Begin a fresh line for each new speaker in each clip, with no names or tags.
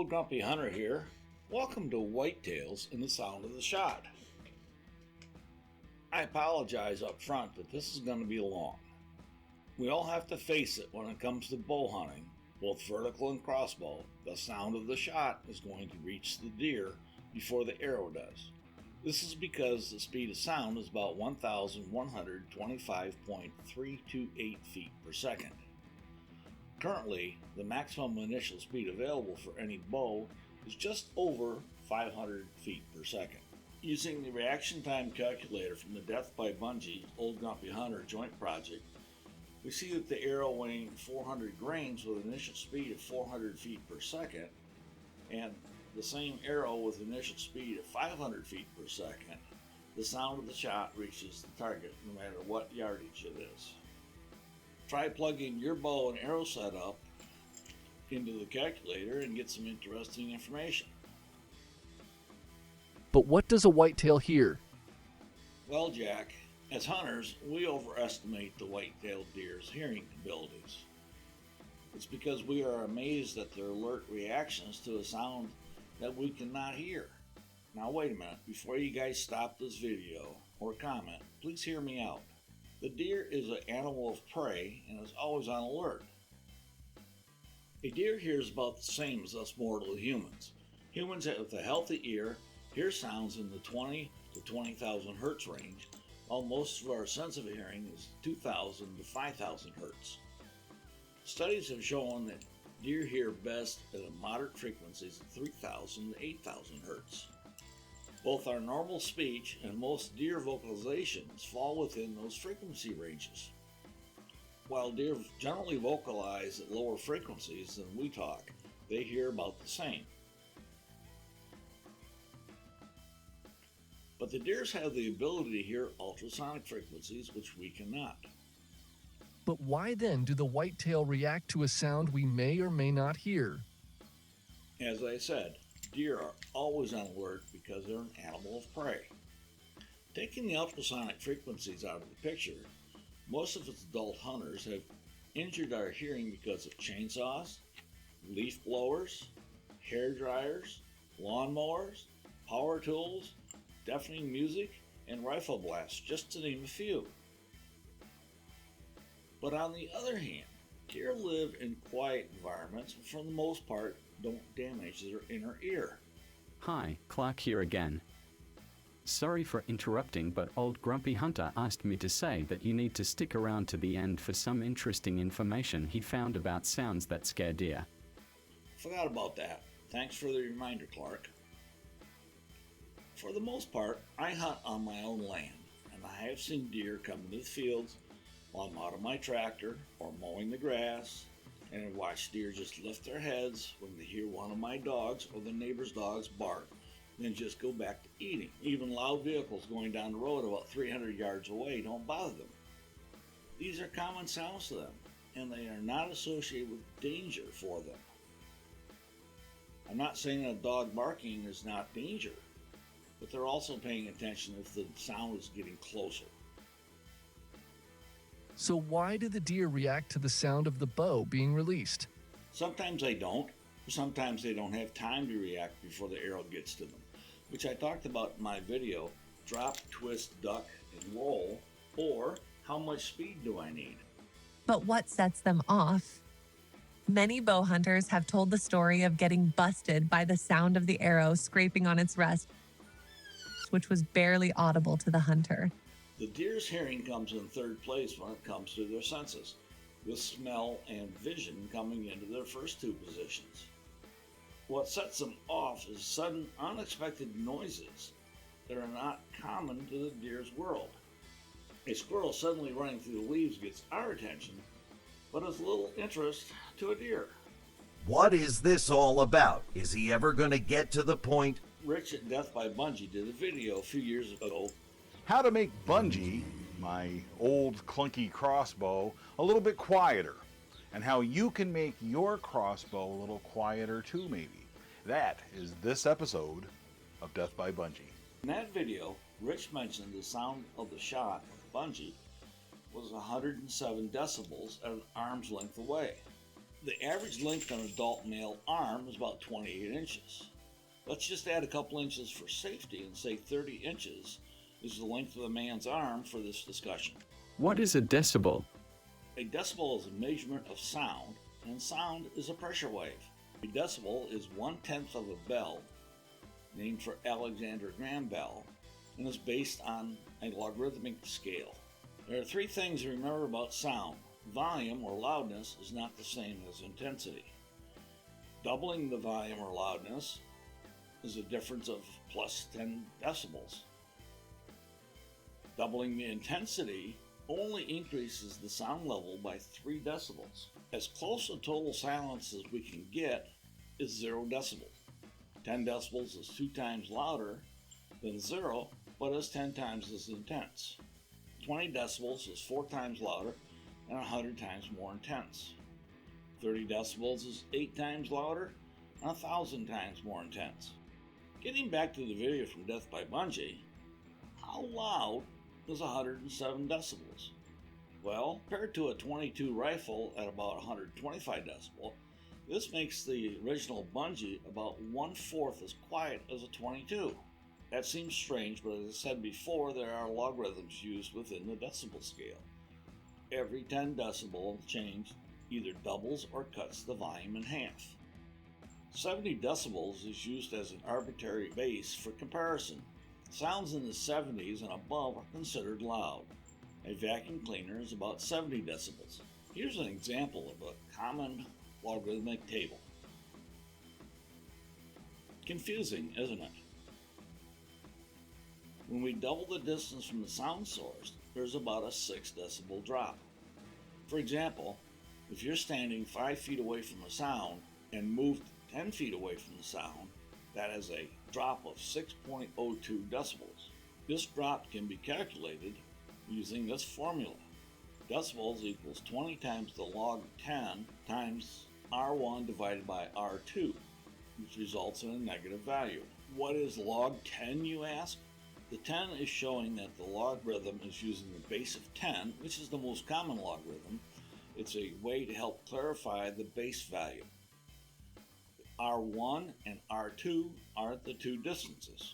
Old Grumpy Hunter here. Welcome to Whitetails and the Sound of the Shot. I apologize up front that this is going to be long. We all have to face it when it comes to bow hunting, both vertical and crossbow. The sound of the shot is going to reach the deer before the arrow does. This is because the speed of sound is about 1,125.328 feet per second. Currently, the maximum initial speed available for any bow is just over 500 feet per second. Using the reaction time calculator from the Death by Bungee Old Grumpy Hunter joint project, we see that the arrow weighing 400 grains with an initial speed of 400 feet per second, and the same arrow with an initial speed of 500 feet per second, the sound of the shot reaches the target no matter what yardage it is. Try plugging your bow and arrow setup into the calculator and get some interesting information.
But what does a whitetail hear?
Well, Jack, as hunters, we overestimate the white-tailed deer's hearing abilities. It's because we are amazed at their alert reactions to a sound that we cannot hear. Now wait a minute, before you guys stop this video or comment, please hear me out. The deer is an animal of prey and is always on alert. A deer hears about the same as us mortal humans. Humans with a healthy ear hear sounds in the 20 to 20,000 hertz range, while most of our sensitive hearing is 2,000 to 5,000 hertz. Studies have shown that deer hear best at moderate frequencies of 3,000 to 8,000 hertz. Both our normal speech and most deer vocalizations fall within those frequency ranges. While deer generally vocalize at lower frequencies than we talk, they hear about the same. But the deers have the ability to hear ultrasonic frequencies, which we cannot.
But why then do the whitetail react to a sound we may or may not hear?
As I said, deer are always on alert because they're an animal of prey. Taking the ultrasonic frequencies out of the picture, most of us adult hunters have injured our hearing because of chainsaws, leaf blowers, hair dryers, lawnmowers, power tools, deafening music, and rifle blasts, just to name a few. But on the other hand, deer live in quiet environments and for the most part don't damage their inner ear.
Hi, Clark here again. Sorry for interrupting, but Old Grumpy Hunter asked me to say that you need to stick around to the end for some interesting information he found about sounds that scare deer.
Forgot about that. Thanks for the reminder, Clark. For the most part, I hunt on my own land, and I have seen deer come into the fields while I'm out of my tractor or mowing the grass, and I watch deer just lift their heads when they hear one of my dogs or the neighbor's dogs bark, then just go back to eating. Even loud vehicles going down the road about 300 yards away don't bother them. These are common sounds to them, and they are not associated with danger for them. I'm not saying that a dog barking is not danger, but they're also paying attention if the sound is getting closer.
So why do the deer react to the sound of the bow being released?
Sometimes they don't, or sometimes they don't have time to react before the arrow gets to them, which I talked about in my video, Drop, Twist, Duck, and Roll, or How Much Speed Do I Need?
But what sets them off? Many bow hunters have told the story of getting busted by the sound of the arrow scraping on its rest, which was barely audible to the hunter.
The deer's hearing comes in third place when it comes to their senses, with smell and vision coming into their first two positions. What sets them off is sudden, unexpected noises that are not common to the deer's world. A squirrel suddenly running through the leaves gets our attention, but has little interest to a deer.
What is this all about? Is he ever going to get to the point?
Rich at Death by Bungee did a video a few years ago.
How to make Bungee, my old clunky crossbow, a little bit quieter, and how you can make your crossbow a little quieter too, maybe. That is this episode of Death by Bungee.
In that video, Rich mentioned the sound of the shot with Bungee was 107 decibels at an arm's length away. The average length of an adult male arm is about 28 inches. Let's just add a couple inches for safety and say 30 inches is the length of the man's arm for this discussion.
What is a decibel?
A decibel is a measurement of sound, and sound is a pressure wave. A decibel is 1/10 of a bell, named for Alexander Graham Bell, and is based on a logarithmic scale. There are three things to remember about sound. Volume or loudness is not the same as intensity. Doubling the volume or loudness is a difference of plus 10 decibels. Doubling the intensity only increases the sound level by 3 decibels. As close to total silence as we can get is 0 decibels. 10 decibels is 2 times louder than 0, but is 10 times as intense. 20 decibels is 4 times louder and 100 times more intense. 30 decibels is 8 times louder and 1,000 times more intense. Getting back to the video from Death by Bungee, how loud is 107 decibels? Well, compared to a .22 rifle at about 125 decibel, this makes the original Bungee about 1/4 as quiet as a .22. That seems strange, but as I said before, there are logarithms used within the decibel scale. Every 10 decibel change either doubles or cuts the volume in half. 70 decibels is used as an arbitrary base for comparison. Sounds in the 70s and above are considered loud. A vacuum cleaner is about 70 decibels. Here's an example of a common logarithmic table. Confusing, isn't it? When we double the distance from the sound source, there's about a 6 decibel drop. For example, if you're standing 5 feet away from the sound and moved 10 feet away from the sound, that is a drop of 6.02 decibels. This drop can be calculated using this formula. Decibels equals 20 times the log 10 times R1 divided by R2, which results in a negative value. What is log 10, you ask? The 10 is showing that the logarithm is using the base of 10, which is the most common logarithm. It's a way to help clarify the base value. R1 and R2 are the two distances.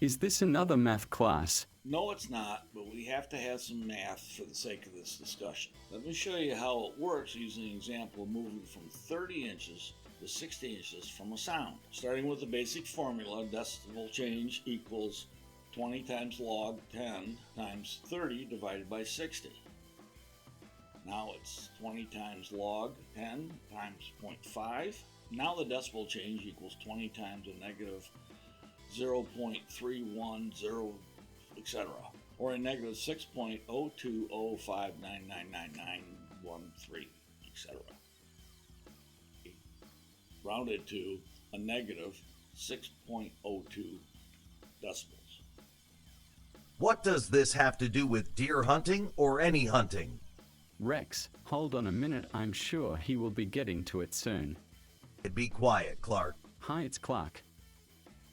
Is this another math class?
No, it's not, but we have to have some math for the sake of this discussion. Let me show you how it works using an example of moving from 30 inches to 60 inches from a sound. Starting with the basic formula, decibel change equals 20 times log 10 times 30 divided by 60. Now it's 20 times log 10 times 0.5. Now the decibel change equals 20 times a negative 0.310, etc. Or a negative 6.0205999913, etc. Rounded to a negative 6.02 decibels.
What does this have to do with deer hunting or any hunting?
Rex, hold on a minute, I'm sure he will be getting to it soon.
Be quiet, Clark.
Hi, it's Clark.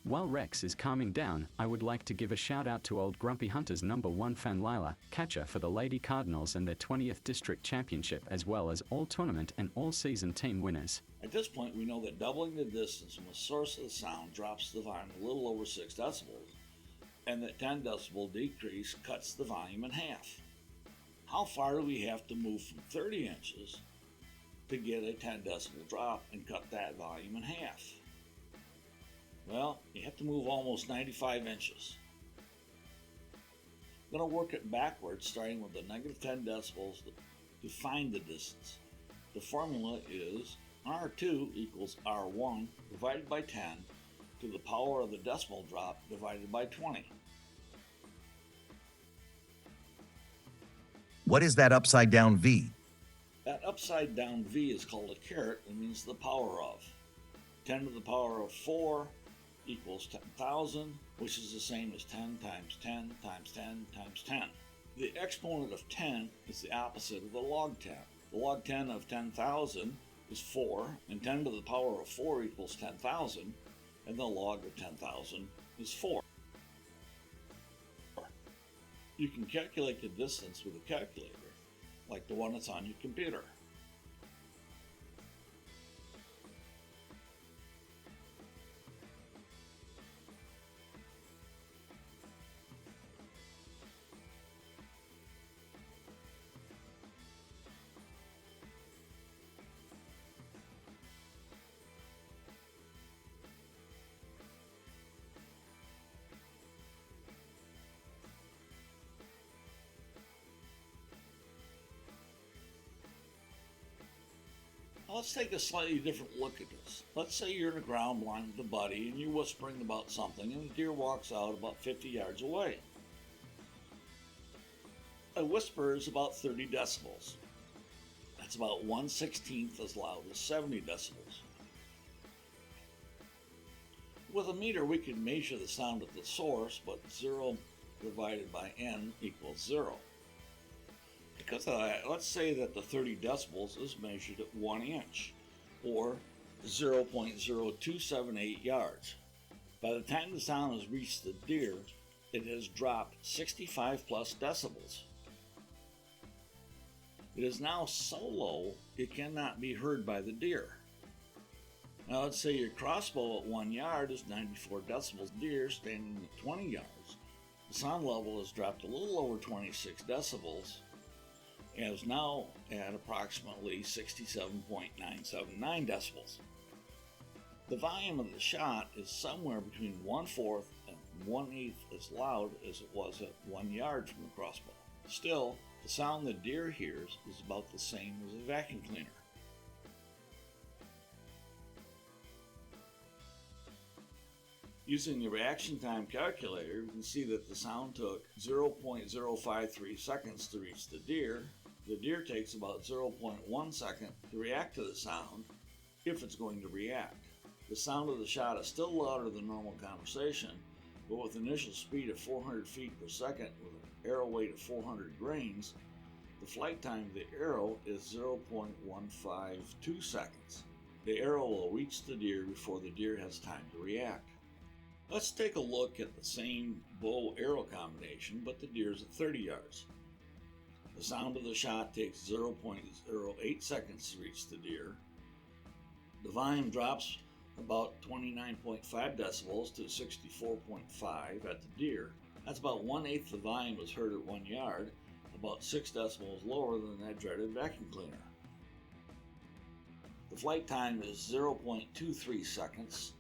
While Rex is calming down, I would like to give a shout out to Old Grumpy Hunter's #1 fan Lila, catcher for the Lady Cardinals and their 20th District Championship, as well as all tournament and all season team winners.
At this point, we know that doubling the distance from the source of the sound drops the volume a little over 6 decibels, and that 10 decibel decrease cuts the volume in half. How far do we have to move from 30 inches to get a 10 decibel drop and cut that volume in half? Well, you have to move almost 95 inches. I'm going to work it backwards, starting with the negative 10 decibels to find the distance. The formula is R2 equals R1 divided by 10 to the power of the decimal drop divided by 20.
What is that upside down V?
That upside down V is called a caret and means the power of. 10 to the power of 4 equals 10,000, which is the same as 10 times 10 times 10 times 10. The exponent of 10 is the opposite of the log 10. The log 10 of 10,000 is 4, and 10 to the power of 4 equals 10,000, and the log of 10,000 is 4. You can calculate the distance with a calculator, like the one that's on your computer. Now let's take a slightly different look at this. Let's say you're in a ground blind with a buddy and you're whispering about something and the deer walks out about 50 yards away. A whisper is about 30 decibels. That's about 1/16 as loud as 70 decibels. With a meter, we can measure the sound at the source, but 0 divided by n equals 0. Because of that, let's say that the 30 decibels is measured at 1 inch, or 0.0278 yards. By the time the sound has reached the deer, it has dropped 65 plus decibels. It is now so low it cannot be heard by the deer. Now let's say your crossbow at 1 yard is 94 decibels. Deer standing at 20 yards, the sound level has dropped a little over 26 decibels and is now at approximately 67.979 decibels. The volume of the shot is somewhere between 1/4 and 1/8 as loud as it was at 1 yard from the crossbow. Still, the sound the deer hears is about the same as a vacuum cleaner. Using the reaction time calculator, we can see that the sound took 0.053 seconds to reach the deer. The deer takes about 0.1 second to react to the sound, if it's going to react. The sound of the shot is still louder than normal conversation, but with an initial speed of 400 feet per second with an arrow weight of 400 grains, the flight time of the arrow is 0.152 seconds. The arrow will reach the deer before the deer has time to react. Let's take a look at the same bow-arrow combination, but the deer is at 30 yards. The sound of the shot takes 0.08 seconds to reach the deer. The volume drops about 29.5 decibels to 64.5 at the deer. That's about 1/8 the volume is heard at 1 yard, about 6 decibels lower than that dreaded vacuum cleaner. The flight time is 0.23 seconds.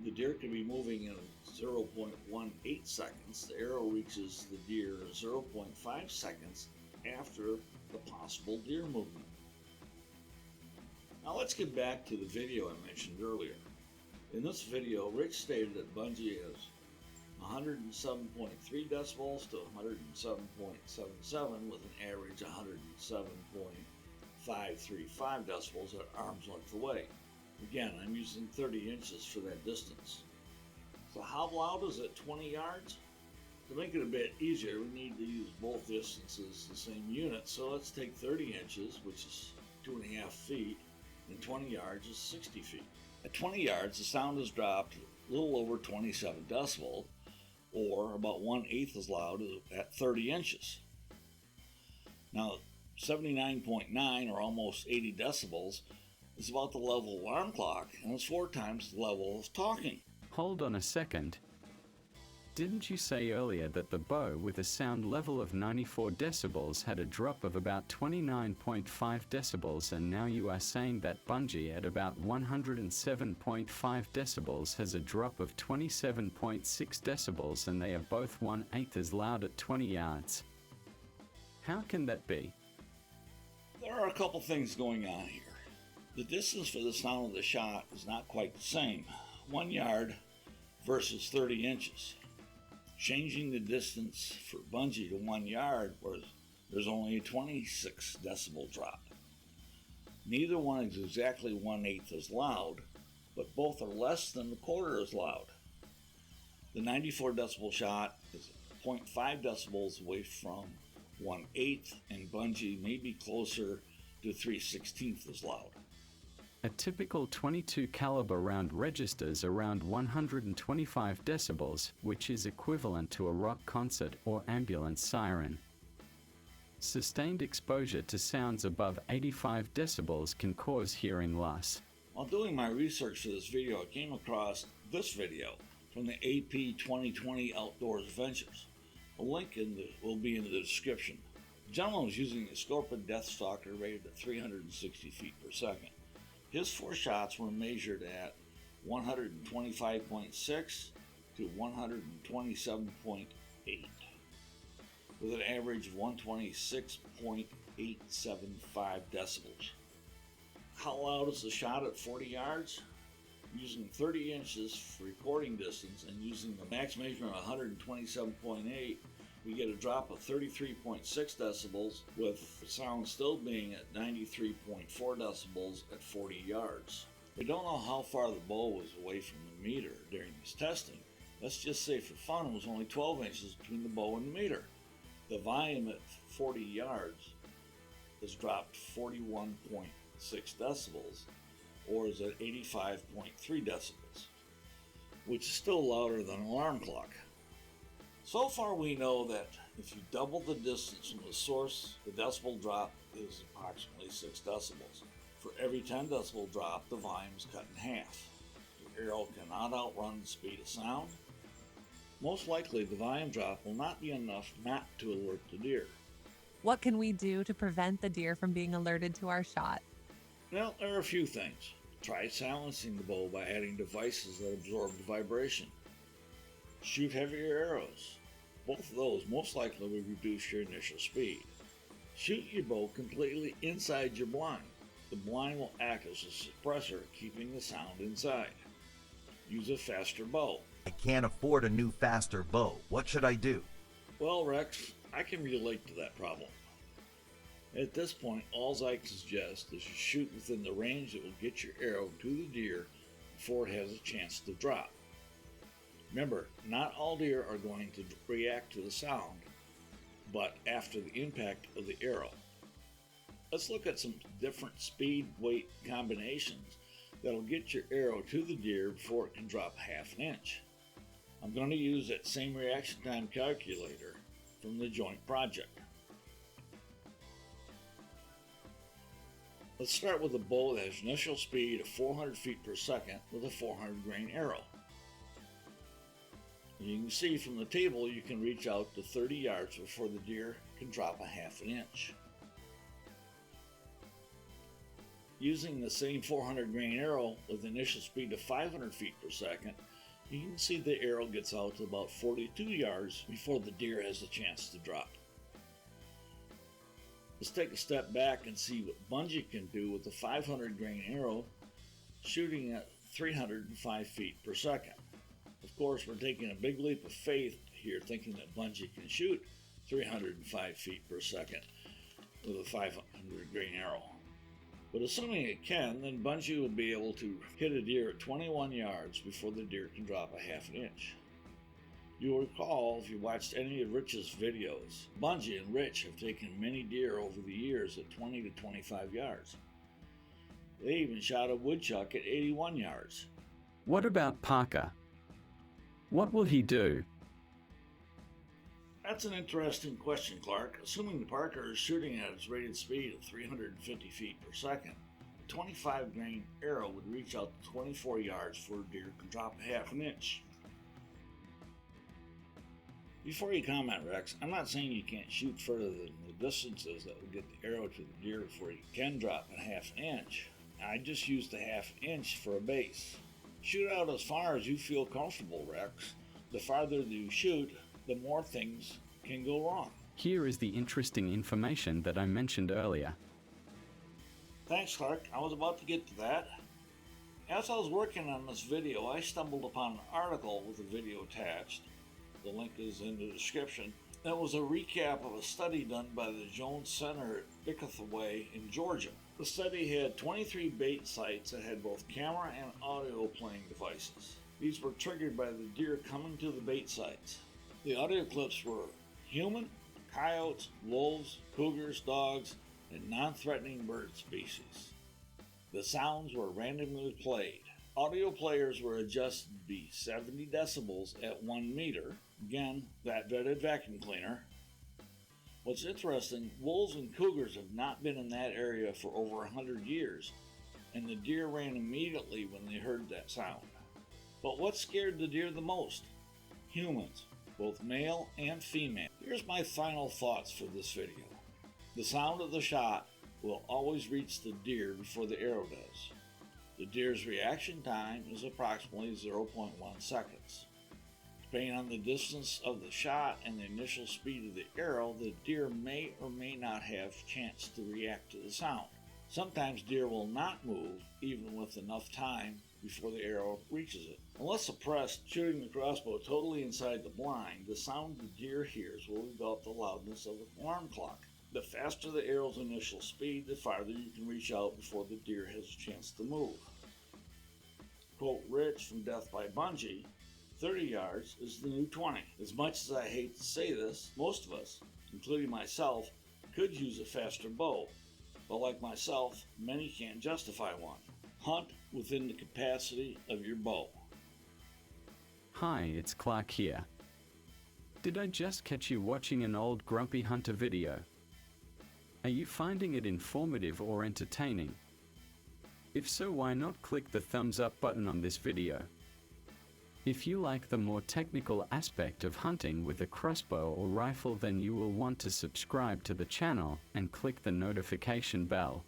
The deer can be moving in 0.18 seconds. The arrow reaches the deer 0.5 seconds after the possible deer movement. Now let's get back to the video I mentioned earlier. In this video, Rich stated that Bungie has 107.3 decibels to 107.77 with an average 107.535 decibels at arm's length away. Again, I'm using 30 inches for that distance. So how loud is it 20 yards? To make it a bit easier, we need to use both distances the same unit. So let's take 30 inches, which is 2.5 feet, and 20 yards is 60 feet. At 20 yards, the sound has dropped a little over 27 decibels, or about 1/8 as loud as at 30 inches. Now, 79.9 or almost 80 decibels is about the level of alarm clock, and it's 4 times the level of talking.
Hold on a second. Didn't you say earlier that the bow with a sound level of 94 decibels had a drop of about 29.5 decibels, and now you are saying that Bungie at about 107.5 decibels has a drop of 27.6 decibels and they are both 1/8 as loud at 20 yards? How can that be?
There are a couple things going on here. The distance for the sound of the shot is not quite the same. 1 yard versus 30 inches. Changing the distance for Bungie to 1 yard where there's only a 26 decibel drop. Neither one is exactly 1/8 as loud, but both are less than a quarter as loud. The 94 decibel shot is 0.5 decibels away from 1/8, and Bungie may be closer to 3/16 as loud.
A typical 22 caliber round registers around 125 decibels, which is equivalent to a rock concert or ambulance siren. Sustained exposure to sounds above 85 decibels can cause hearing loss.
While doing my research for this video, I came across this video from the AP 2020 Outdoors Adventures. A link will be in the description. The gentleman was using a Scorpion Deathstalker rated at 360 feet per second. His 4 shots were measured at 125.6 to 127.8, with an average of 126.875 decibels. How loud is the shot at 40 yards? Using 30 inches for recording distance and using the max measurement of 127.8, we get a drop of 33.6 decibels, with the sound still being at 93.4 decibels at 40 yards. We don't know how far the bow was away from the meter during this testing. Let's just say for fun it was only 12 inches between the bow and the meter. The volume at 40 yards has dropped 41.6 decibels, or is at 85.3 decibels, which is still louder than an alarm clock. So far we know that if you double the distance from the source, the decibel drop is approximately 6 decibels. For every 10 decibel drop, the volume is cut in half. Your arrow cannot outrun the speed of sound. Most likely the volume drop will not be enough not to alert the deer.
What can we do to prevent the deer from being alerted to our shot?
Well, there are a few things. Try silencing the bow by adding devices that absorb the vibration. Shoot heavier arrows. Both of those most likely will reduce your initial speed. Shoot your bow completely inside your blind. The blind will act as a suppressor, keeping the sound inside. Use a faster bow.
I can't afford a new faster bow. What should I do?
Well, Rex, I can relate to that problem. At this point, all I can suggest is you shoot within the range that will get your arrow to the deer before it has a chance to drop. Remember, not all deer are going to react to the sound, but after the impact of the arrow. Let's look at some different speed weight combinations that'll get your arrow to the deer before it can drop half an inch. I'm going to use that same reaction time calculator from the joint project. Let's start with a bow that has initial speed of 400 feet per second with a 400 grain arrow. As you can see from the table, you can reach out to 30 yards before the deer can drop a half an inch. Using the same 400 grain arrow with initial speed of 500 feet per second, you can see the arrow gets out to about 42 yards before the deer has a chance to drop. Let's take a step back and see what Bungie can do with the 500 grain arrow shooting at 305 feet per second. Of course, we're taking a big leap of faith here, thinking that Bungie can shoot 305 feet per second with a 500 grain arrow. But assuming it can, then Bungie will be able to hit a deer at 21 yards before the deer can drop a half an inch. You'll recall, if you watched any of Rich's videos, Bungie and Rich have taken many deer over the years at 20 to 25 yards. They even shot a woodchuck at 81 yards.
What about Parker? What will he do?
That's an interesting question, Clark. Assuming the Parker is shooting at its rated speed of 350 feet per second, a 25 grain arrow would reach out to 24 yards before a deer can drop a half an inch. Before you comment, Rex, I'm not saying you can't shoot further than the distances that will get the arrow to the deer before you can drop a half an inch. I just used a half inch for a base. Shoot out as far as you feel comfortable, Rex. The farther you shoot, the more things can go wrong.
Here is the interesting information that I mentioned earlier.
Thanks, Clark. I was about to get to that. As I was working on this video, I stumbled upon an article with a video attached. The link is in the description. That was a recap of a study done by the Jones Center at Pickethaway in Georgia. The study had 23 bait sites that had both camera and audio playing devices. These were triggered by the deer coming to the bait sites. The audio clips were human, coyotes, wolves, cougars, dogs, and non-threatening bird species. The sounds were randomly played. Audio players were adjusted to be 70 decibels at 1 meter. Again, that vetted vacuum cleaner. What's interesting, wolves and cougars have not been in that area for over 100 years, and the deer ran immediately when they heard that sound. But what scared the deer the most? Humans, both male and female. Here's my final thoughts for this video. The sound of the shot will always reach the deer before the arrow does. The deer's reaction time is approximately 0.1 seconds. Depending on the distance of the shot and the initial speed of the arrow, the deer may or may not have a chance to react to the sound. Sometimes deer will not move even with enough time before the arrow reaches it. Unless suppressed, shooting the crossbow totally inside the blind, the sound the deer hears will develop the loudness of an alarm clock. The faster the arrow's initial speed, the farther you can reach out before the deer has a chance to move. Quote Rich from Death by Bungee, 30 yards is the new 20. As much as I hate to say this, most of us, including myself, could use a faster bow, but like myself, many can't justify one. Hunt within the capacity of your bow.
Hi, it's Clark here. Did I just catch you watching an old grumpy hunter video? Are you finding it informative or entertaining? If so, why not click the thumbs up button on this video? If you like the more technical aspect of hunting with a crossbow or rifle, then you will want to subscribe to the channel and click the notification bell.